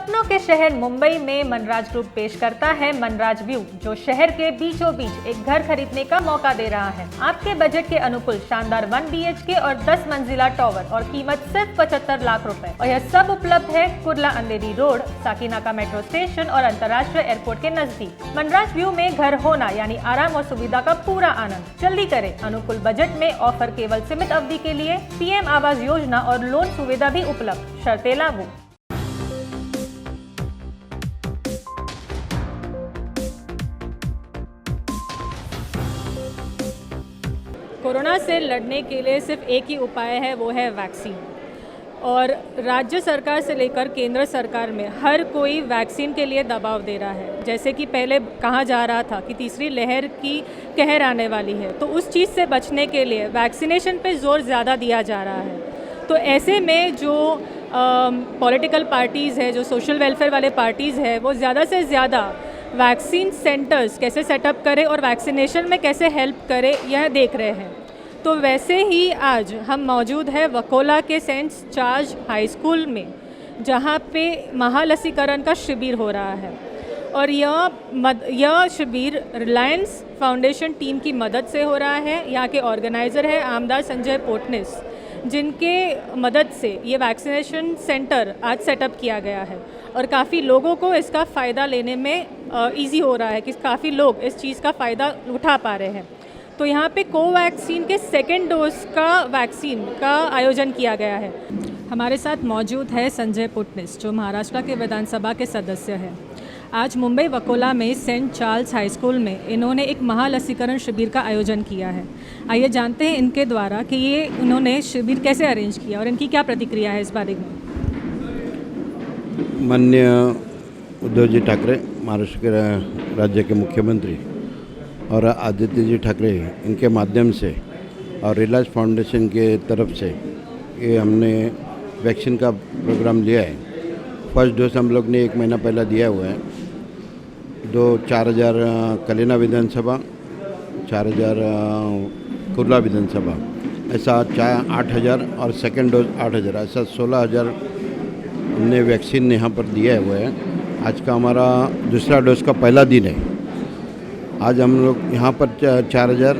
सपनों के शहर मुंबई में मनराज ग्रुप पेश करता है मनराज व्यू, जो शहर के बीचों बीच एक घर खरीदने का मौका दे रहा है। आपके बजट के अनुकूल शानदार 1 BHK और 10 मंजिला टावर और कीमत सिर्फ 75 लाख रुपए। और यह सब उपलब्ध है कुर्ला अंधेरी रोड, साकीनाका मेट्रो स्टेशन और अंतर्राष्ट्रीय एयरपोर्ट के नजदीक। मनराज व्यू में घर होना यानी आराम और सुविधा का पूरा आनंद। जल्दी करें, अनुकूल बजट में ऑफर केवल सीमित अवधि के लिए। PM आवास योजना और लोन सुविधा भी उपलब्ध, शर्तें लागू। कोरोना से लड़ने के लिए सिर्फ एक ही उपाय है, वो है वैक्सीन। और राज्य सरकार से लेकर केंद्र सरकार में हर कोई वैक्सीन के लिए दबाव दे रहा है। जैसे कि पहले कहा जा रहा था कि तीसरी लहर की कहर आने वाली है, तो उस चीज़ से बचने के लिए वैक्सीनेशन पे ज़ोर ज़्यादा दिया जा रहा है। तो ऐसे में जो पॉलिटिकल पार्टीज़ है, जो सोशल वेलफेयर वाले पार्टीज़ है, वो ज़्यादा से ज़्यादा वैक्सीन सेंटर्स कैसे सेटअप करें और वैक्सीनेशन में कैसे हेल्प करें, यह देख रहे हैं। तो वैसे ही आज हम मौजूद है वकोला के सेंट चार्ल्स हाई स्कूल में, जहाँ पे महालसीकरण का शिविर हो रहा है। और यह शिविर रिलायंस फाउंडेशन टीम की मदद से हो रहा है। यहाँ के ऑर्गेनाइज़र है आमदार संजय पोटनिस, जिनके मदद से ये वैक्सीनेशन सेंटर आज सेटअप किया गया है। और काफ़ी लोगों को इसका फ़ायदा लेने में इजी हो रहा है कि काफ़ी लोग इस चीज़ का फ़ायदा उठा पा रहे हैं। तो यहाँ पे कोवैक्सीन के सेकेंड डोज का वैक्सीन का आयोजन किया गया है। हमारे साथ मौजूद है संजय पुटनिस, जो महाराष्ट्र के विधानसभा के सदस्य हैं। आज मुंबई वकोला में सेंट चार्ल्स हाई स्कूल में इन्होंने एक महालसीकरण शिविर का आयोजन किया है। आइए जानते हैं इनके द्वारा कि ये उन्होंने शिविर कैसे अरेंज किया और इनकी क्या प्रतिक्रिया है इस बारे में। माननीय उद्धव जी ठाकरे, महाराष्ट्र के राज्य के मुख्यमंत्री, और आदित्य जी ठाकरे, इनके माध्यम से और रिलायंस फाउंडेशन के तरफ से ये हमने वैक्सीन का प्रोग्राम लिया है। फर्स्ट डोज हम लोग ने 1 महीना पहला दिया हुआ है। 4,000 कलिना विधानसभा, 4,000 कुर्ला विधानसभा, ऐसा 8,000 और सेकेंड डोज 8,000, ऐसा 16,000 हमने वैक्सीन यहाँ पर दिया हुआ है। आज का हमारा दूसरा डोज का पहला दिन है। आज हम लोग यहाँ पर 4,000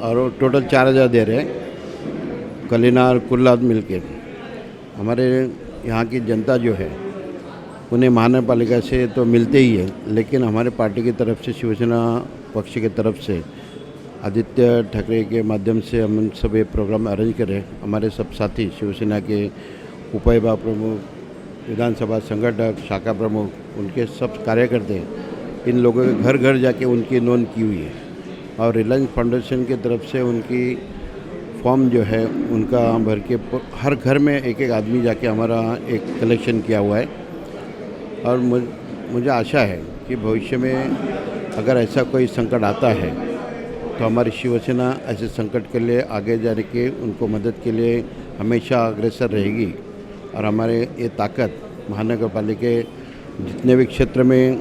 और टोटल 4,000 दे रहे हैं, कलिना और कुर्ला मिलके। हमारे यहाँ की जनता जो है उन्हें महानगरपालिका से तो मिलते ही है, लेकिन हमारे पार्टी की तरफ से, शिवसेना पक्ष की तरफ से, आदित्य ठाकरे के माध्यम से हम सब ये प्रोग्राम अरेंज कर रहे हैं। हमारे सब साथी शिवसेना के उपविभाग प्रमुख, विधानसभा संगठक, शाखा प्रमुख, उनके सब कार्यकर्ते इन लोगों के घर घर जाके उनकी नोंद की हुई है। और रिलायंस फाउंडेशन की तरफ से उनकी फॉर्म जो है उनका भर के हर घर में एक एक आदमी जाके हमारा एक कलेक्शन किया हुआ है। और मुझे आशा है कि भविष्य में अगर ऐसा कोई संकट आता है तो हमारी शिवसेना ऐसे संकट के लिए आगे जाने के उनको मदद के लिए हमेशा अग्रसर रहेगी। और हमारे ये ताकत महानगर पालिका के जितने भी क्षेत्र में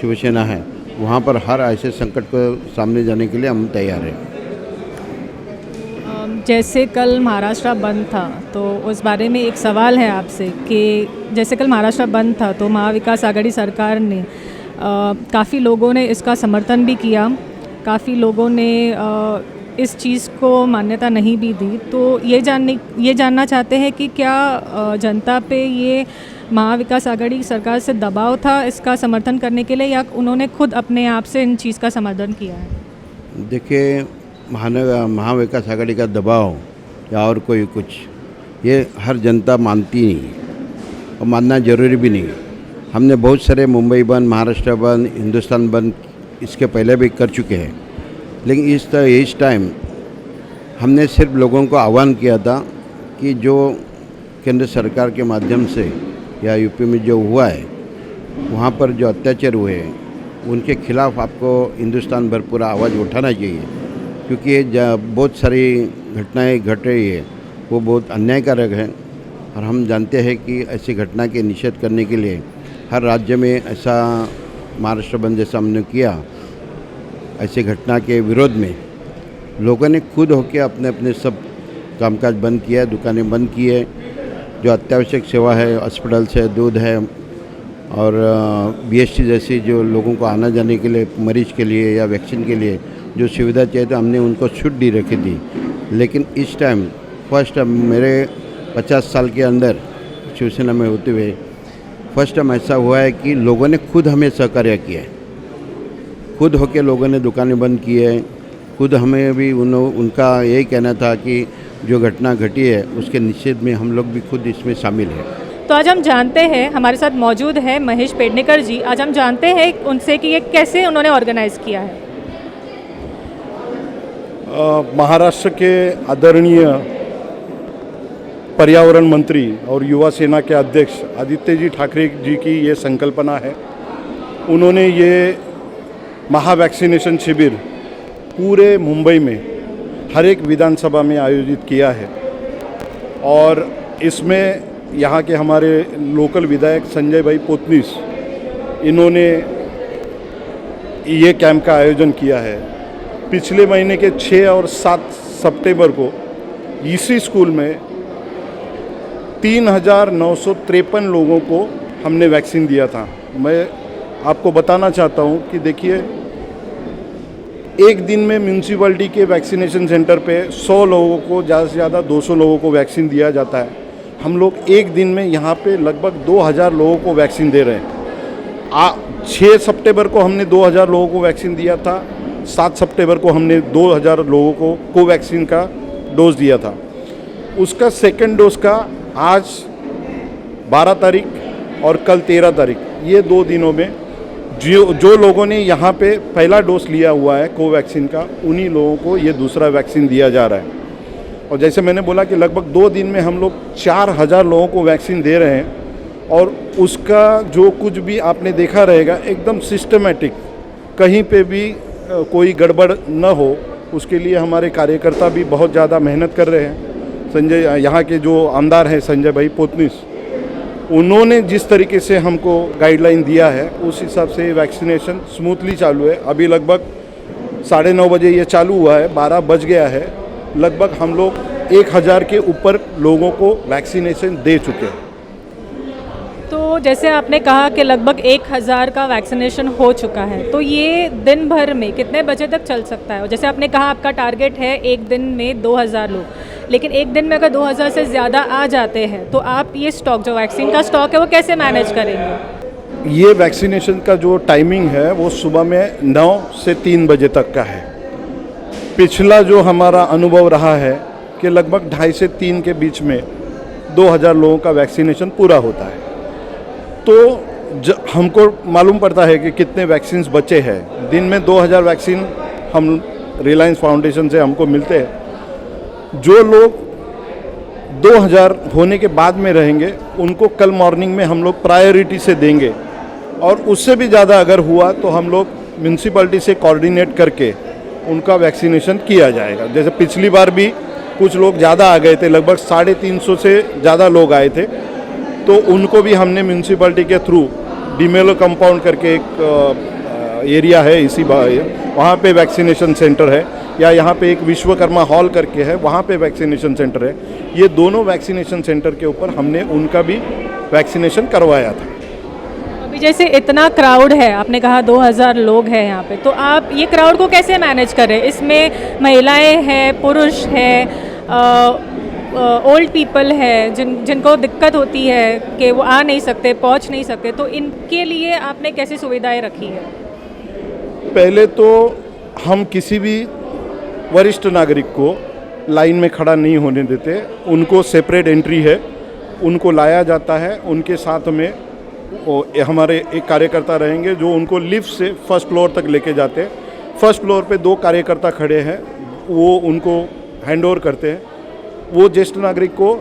शिवसेना है, वहाँ पर हर ऐसे संकट को सामने जाने के लिए हम तैयार हैं। जैसे कल महाराष्ट्र बंद था, तो उस बारे में एक सवाल है आपसे कि जैसे कल महाराष्ट्र बंद था तो महाविकास आघाड़ी सरकार ने काफ़ी लोगों ने इसका समर्थन भी किया, काफ़ी लोगों ने इस चीज़ को मान्यता नहीं भी दी। तो ये जानना चाहते हैं कि क्या जनता पे ये महाविकास आघाड़ी सरकार से दबाव था इसका समर्थन करने के लिए, या उन्होंने खुद अपने आप से इन चीज़ का समर्थन किया है? देखिए, महाविकास आघाड़ी का दबाव या और कोई कुछ, ये हर जनता मानती नहीं और मानना जरूरी भी नहीं। हमने बहुत सारे मुंबई बंद, महाराष्ट्र बंद, हिंदुस्तान बंद इसके पहले भी कर चुके हैं, लेकिन इस टाइम हमने सिर्फ लोगों को आह्वान किया था कि जो केंद्र सरकार के माध्यम से या यूपी में जो हुआ है, वहाँ पर जो अत्याचार हुए हैं उनके खिलाफ़ आपको हिंदुस्तान भर पूरा आवाज़ उठाना चाहिए, क्योंकि ये बहुत सारी घटनाएं घट रही है, वो बहुत अन्यायकारक है। और हम जानते हैं कि ऐसी घटना के निषेध करने के लिए हर राज्य में ऐसा महाराष्ट्र बंद जैसा हमने किया, ऐसी घटना के विरोध में लोगों ने खुद होकर अपने अपने सब कामकाज बंद किया है, दुकानें बंद की है। जो अत्यावश्यक सेवा है, हॉस्पिटल्स है, दूध है, और बीएसटी जैसी जो लोगों को आना जाने के लिए, मरीज के लिए या वैक्सीन के लिए जो सुविधा चाहिए तो हमने उनको छूट दे रखी थी। लेकिन इस टाइम फर्स्ट टाइम मेरे 50 साल के अंदर शिवसेना में होते हुए फर्स्ट टाइम ऐसा हुआ है कि लोगों ने खुद हमें सहकार्य किया है। खुद होके लोगों ने दुकानें बंद की है। खुद हमें भी उनका यही कहना था कि जो घटना घटी है उसके निषेध में हम लोग भी खुद इसमें शामिल हैं। तो आज हम जानते हैं, हमारे साथ मौजूद है महेश पेडनेकर जी। आज हम जानते हैं उनसे कि ये कैसे उन्होंने ऑर्गेनाइज़ किया है। महाराष्ट्र के आदरणीय पर्यावरण मंत्री और युवा सेना के अध्यक्ष आदित्य जी ठाकरे जी की ये संकल्पना है। उन्होंने ये महा वैक्सीनेशन शिविर पूरे मुंबई में हर एक विधानसभा में आयोजित किया है और इसमें यहाँ के हमारे लोकल विधायक संजय भाई पोतनीस इन्होंने ये कैंप का आयोजन किया है। पिछले महीने के 6 और 7 सितंबर को इसी स्कूल में 3,953 लोगों को हमने वैक्सीन दिया था। मैं आपको बताना चाहता हूँ कि देखिए, एक दिन में म्यूनसिपैलिटी के वैक्सीनेशन सेंटर पे 100 लोगों को, ज़्यादा से ज़्यादा 200 लोगों को वैक्सीन दिया जाता है। हम लोग एक दिन में यहाँ पे लगभग 2,000 लोगों को वैक्सीन दे रहे हैं। 6 सितंबर को हमने 2,000 लोगों को वैक्सीन दिया था। 7 सितंबर को हमने 2,000 लोगों को कोवैक्सीन का डोज दिया था। उसका सेकंड डोज का आज 12 तारीख और कल 13 तारीख, ये 2 दिनों में जो लोगों ने यहाँ पे पहला डोज लिया हुआ है कोवैक्सीन का, उन्हीं लोगों को ये दूसरा वैक्सीन दिया जा रहा है। और जैसे मैंने बोला कि लगभग 2 दिन में हम लोग 4,000 लोगों को वैक्सीन दे रहे हैं और उसका जो कुछ भी आपने देखा रहेगा एकदम सिस्टमेटिक, कहीं पे भी कोई गड़बड़ न हो, उसके लिए हमारे कार्यकर्ता भी बहुत ज़्यादा मेहनत कर रहे हैं। यहाँ के जो आमदार हैं संजय भाई पोतनीस, उन्होंने जिस तरीके से हमको गाइडलाइन दिया है उस हिसाब से वैक्सीनेशन स्मूथली चालू है। अभी लगभग 9:30 बजे ये चालू हुआ है, 12 बज गया है। लगभग हम लोग 1,000 के ऊपर लोगों को वैक्सीनेशन दे चुके हैं। तो जैसे आपने कहा कि लगभग 1,000 का वैक्सीनेशन हो चुका है, तो ये दिन भर में कितने बजे तक चल सकता है? और जैसे आपने कहा आपका टारगेट है एक दिन में 2,000 लोग, लेकिन एक दिन में अगर 2,000 से ज़्यादा आ जाते हैं तो आप ये स्टॉक, जो वैक्सीन का स्टॉक है, वो कैसे मैनेज करेंगे? ये वैक्सीनेशन का जो टाइमिंग है वो सुबह में 9 से 3 बजे तक का है। पिछला जो हमारा अनुभव रहा है कि लगभग 2:30 से 3 के बीच में 2,000 लोगों का वैक्सीनेशन पूरा होता है। तो हमको मालूम पड़ता है कि कितने वैक्सीन्स बचे हैं। दिन में 2,000 वैक्सीन हम रिलायंस फाउंडेशन से हमको मिलते हैं। जो लोग 2,000 होने के बाद में रहेंगे उनको कल मॉर्निंग में हम लोग प्रायोरिटी से देंगे और उससे भी ज़्यादा अगर हुआ तो हम लोग म्यूनसिपैलिटी से कोऑर्डिनेट करके उनका वैक्सीनेशन किया जाएगा। जैसे पिछली बार भी कुछ लोग ज़्यादा आ गए थे, लगभग 350 से ज़्यादा लोग आए थे, तो उनको भी हमने म्यूनसिपैलिटी के थ्रू डीमेलो कंपाउंड करके एक एरिया है इसी वहाँ पे वैक्सीनेशन सेंटर है, या यहाँ पे एक विश्वकर्मा हॉल करके है, वहाँ पे वैक्सीनेशन सेंटर है। ये दोनों वैक्सीनेशन सेंटर के ऊपर हमने उनका भी वैक्सीनेशन करवाया था। अभी जैसे इतना क्राउड है, आपने कहा 2,000 लोग हैं यहाँ पे, तो आप ये क्राउड को कैसे मैनेज कर रहे हैं? इसमें महिलाएं हैं, पुरुष हैं, ओल्ड पीपल है, जिनको दिक्कत होती है कि वो आ नहीं सकते, पहुँच नहीं सकते, तो इनके लिए आपने कैसी सुविधाएं रखी है? पहले तो हम किसी भी वरिष्ठ नागरिक को लाइन में खड़ा नहीं होने देते, उनको सेपरेट एंट्री है, उनको लाया जाता है। उनके साथ में हमारे एक कार्यकर्ता रहेंगे जो उनको लिफ्ट से फर्स्ट फ्लोर तक लेके जाते हैं। फर्स्ट फ्लोर पे 2 कार्यकर्ता खड़े हैं, वो उनको हैंड ओवर करते हैं। वो ज्येष्ठ नागरिक को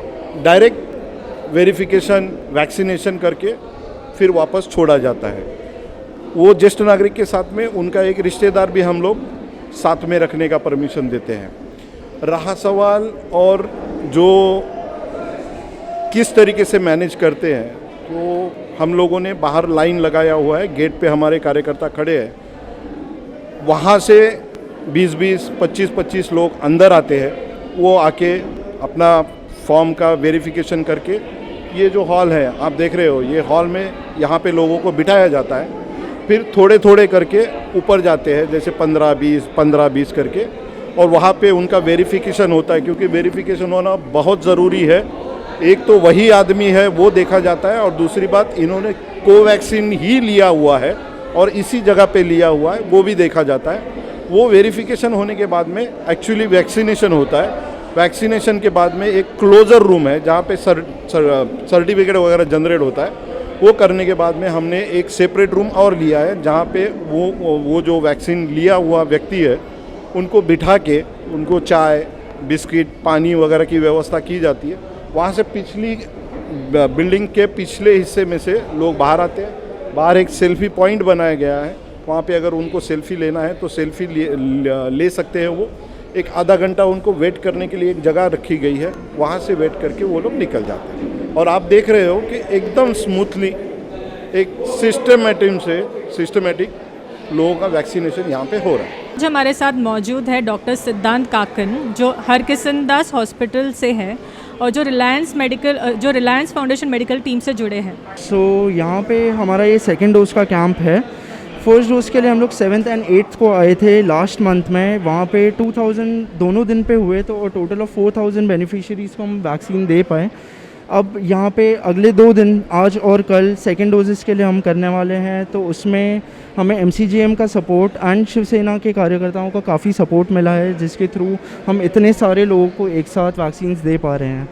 डायरेक्ट वेरिफिकेशन, वैक्सीनेशन करके फिर वापस छोड़ा जाता है। वो ज्येष्ठ नागरिक के साथ में उनका एक रिश्तेदार भी हम लोग साथ में रखने का परमिशन देते हैं। रहा सवाल और जो किस तरीके से मैनेज करते हैं, तो हम लोगों ने बाहर लाइन लगाया हुआ है, गेट पे हमारे कार्यकर्ता खड़े हैं, वहाँ से 20-20, 25-25 लोग अंदर आते हैं। वो आके अपना फॉर्म का वेरिफिकेशन करके ये जो हॉल है आप देख रहे हो, ये हॉल में यहाँ पे लोगों को बिठाया जाता है, फिर थोड़े थोड़े करके ऊपर जाते हैं, जैसे 15-20 करके, और वहाँ पे उनका वेरिफिकेशन होता है, क्योंकि वेरिफिकेशन होना बहुत ज़रूरी है। एक तो वही आदमी है वो देखा जाता है, और दूसरी बात इन्होंने कोवैक्सीन ही लिया हुआ है और इसी जगह पे लिया हुआ है वो भी देखा जाता है। वो वेरिफिकेशन होने के बाद में एक्चुअली वैक्सीनेशन होता है। वैक्सीनेशन के बाद में एक क्लोजर रूम है जहाँ पे सर्टिफिकेट वगैरह जनरेट होता है। वो करने के बाद में हमने एक सेपरेट रूम और लिया है जहाँ पे वो जो वैक्सीन लिया हुआ व्यक्ति है उनको बिठा के उनको चाय बिस्किट पानी वगैरह की व्यवस्था की जाती है। वहाँ से पिछली बिल्डिंग के पिछले हिस्से में से लोग बाहर आते हैं। बाहर एक सेल्फी पॉइंट बनाया गया है, वहाँ पे अगर उनको सेल्फी लेना है तो सेल्फी ले सकते हैं। वो एक आधा घंटा उनको वेट करने के लिए एक जगह रखी गई है, वहाँ से वेट करके वो लोग निकल जाते हैं। और आप देख रहे हो कि एकदम स्मूथली एक सिस्टमेटिक लोगों का वैक्सीनेशन यहाँ पे हो रहा है। आज हमारे साथ मौजूद है डॉक्टर सिद्धांत काकन, जो हरकिशन दास हॉस्पिटल से है और जो रिलायंस फाउंडेशन मेडिकल टीम से जुड़े हैं। यहाँ पे हमारा ये सेकेंड डोज का कैंप है। फर्स्ट डोज के लिए हम लोग 7th and 8th को आए थे लास्ट मंथ में। वहाँ पे 2000 दोनों दिन पे हुए तो टोटल ऑफ 4000 बेनिफिशियरीज़ को हम वैक्सीन दे पाए। अब यहाँ पे अगले 2 दिन आज और कल सेकेंड डोजेस के लिए हम करने वाले हैं, तो उसमें हमें MCGM का सपोर्ट एंड शिवसेना के कार्यकर्ताओं का काफ़ी सपोर्ट मिला है, जिसके थ्रू हम इतने सारे लोगों को एक साथ वैक्सीन्स दे पा रहे हैं।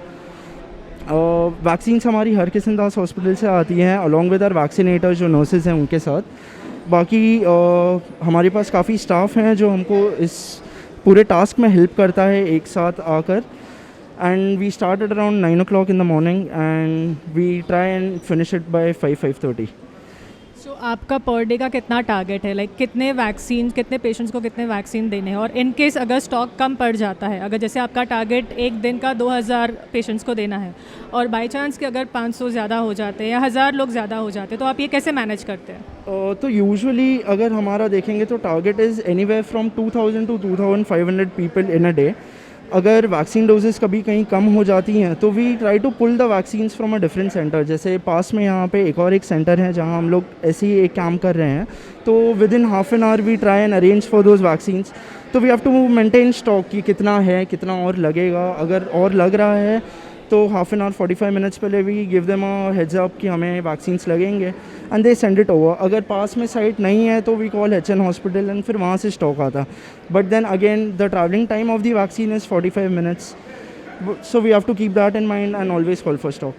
वैक्सीन्स हमारी हरकिशन दास हॉस्पिटल से आती हैं अलॉन्ग विद आवर वैक्सीनेटर जो नर्सेज हैं उनके साथ। बाकी हमारे पास काफ़ी स्टाफ हैं जो हमको इस पूरे टास्क में हेल्प करता है एक साथ आकर। And we started around 9 o'clock in the morning and we try and finish it by 5:30. सो आपका पर डे का कितना टारगेट है? लाइक कितने पेशेंट्स को कितने वैक्सीन देने हैं? और इन केस अगर स्टॉक कम पड़ जाता है, अगर जैसे आपका टारगेट एक दिन का 2000 पेशेंट्स को देना है और बाई चांस कि अगर 500 ज़्यादा हो जाते हैं या 1000 लोग ज़्यादा हो जाते हैं, तो आप ये कैसे मैनेज करते हैं? तो यूजुअली अगर हमारा देखेंगे तो target is anywhere from 2000 to 2500 people in a day. अगर वैक्सीन डोजेस कभी कहीं कम हो जाती हैं तो we try to pull the vaccines from a different centre. जैसे पास में यहाँ पे एक सेंटर है जहाँ हम लोग ऐसे ही एक कैंप कर रहे हैं, तो within half an hour we try and arrange for those vaccines. तो we have to maintain stock कि कितना है, कितना और लगेगा। अगर और लग रहा है तो हाफ एन आवर 45 मिनट्स पहले we give them a heads up कि हमें वैक्सीन्स लगेंगे and they send it over. अगर पास में साइट नहीं है तो we call HN hospital and फिर वहाँ से स्टॉक आता। But then again the travelling time of the vaccine is 45 minutes, so we have to keep that in mind and always call for stock.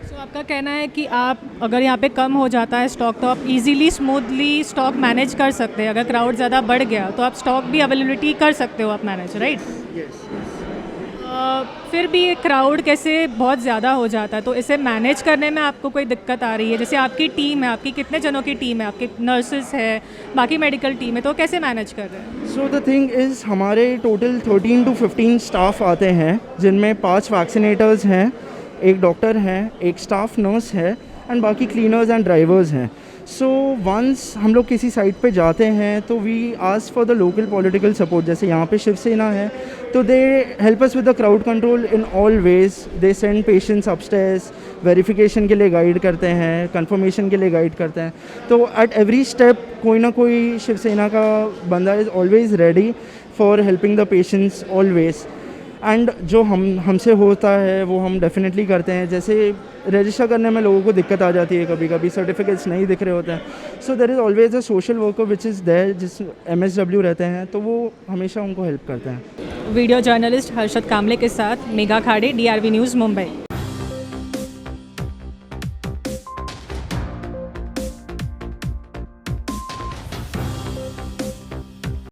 So आपका कहना है कि आप अगर यहाँ पे कम हो जाता है स्टॉक तो आप इजीली स्मूथली स्टॉक मैनेज कर सकते हैं। अगर क्राउड ज़्यादा बढ़ गया तो आप स्टॉक भी अवेलेबिलिटी कर सकते हो आप मैनेज, राइट? यस। फिर भी ये क्राउड कैसे बहुत ज़्यादा हो जाता है, तो इसे मैनेज करने में आपको कोई दिक्कत आ रही है? जैसे आपकी टीम है, आपकी कितने जनों की टीम है, आपके नर्सेस है, बाकी मेडिकल टीम है, तो कैसे मैनेज कर रहे हैं? सो द थिंग इज़ हमारे टोटल 13 to 15 स्टाफ आते हैं, जिनमें 5 वैक्सीनेटर्स हैं, एक डॉक्टर हैं, एक स्टाफ नर्स है एंड बाकी क्लीनर्स एंड ड्राइवर्स हैं। सो वंस हम लोग किसी साइट पे जाते हैं तो we ask for the local political support. जैसे यहाँ पे शिवसेना है तो they help us with the crowd control in all ways. They send patients upstairs, verification के लिए गाइड करते हैं, कंफर्मेशन के लिए गाइड करते हैं। तो एट एवरी स्टेप कोई ना कोई शिवसेना का बंदा is always ready for helping the patients always. And जो हमसे होता है वो हम डेफिनेटली करते हैं। जैसे रजिस्टर करने में लोगों को दिक्कत आ जाती है, कभी कभी सर्टिफिकेट्स नहीं दिख रहे होते हैं, so there is always a social worker which is there, जिस MSW रहते हैं तो वो हमेशा उनको हेल्प करते हैं। वीडियो जर्नलिस्ट हर्षद कामले के साथ मेघा खाड़े, DRV न्यूज़, मुंबई।